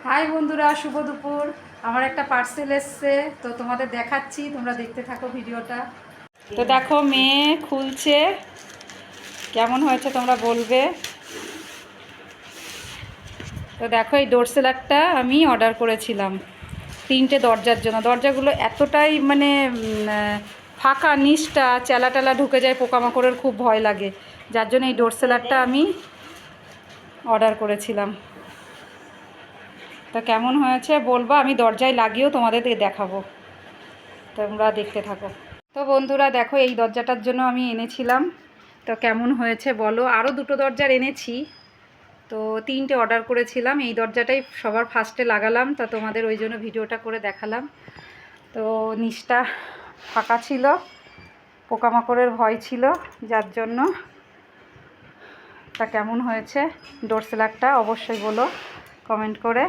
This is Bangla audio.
হাই বন্ধুরা, শুভ দুপুর। আমার একটা পার্সেল এসছে, তো তোমাদের দেখাচ্ছি, তোমরা দেখতে থাকো ভিডিওটা। তো দেখো, মেয়ে খুলছে, কেমন হয়েছে তোমরা বলবে। তো দেখো, এই ডোর সেলারটা আমি অর্ডার করেছিলাম 3টে দরজার জন্য। দরজাগুলো এতটাই মানে ফাঁকা, নিচটা চেলা টেলা ঢুকে যায়, পোকামাকড়ের খুব ভয় লাগে, যার জন্য এই ডোর সেলারটা আমি অর্ডার করেছিলাম। তো কেমন হয়েছে বলবো, আমি দরজায় লাগিয়েও তোমাদের দেখাবো, তোমরা দেখতে থাকো। তো বন্ধুরা দেখো, এই দরজাটার জন্য আমি এনেছিলাম, তো কেমন হয়েছে বলো। আরও 2টো দরজার এনেছি, তো 3টে অর্ডার করেছিলাম। এই দরজাটাই সবার ফার্স্টে লাগালাম, তা তোমাদের ওই জন্য ভিডিওটা করে দেখালাম। তো নিচটা ফাঁকা ছিল, পোকামাকড়ের ভয় ছিল, যার জন্য। তা কেমন হয়েছে ডোর সেলারটা অবশ্যই বলো কমেন্ট করে।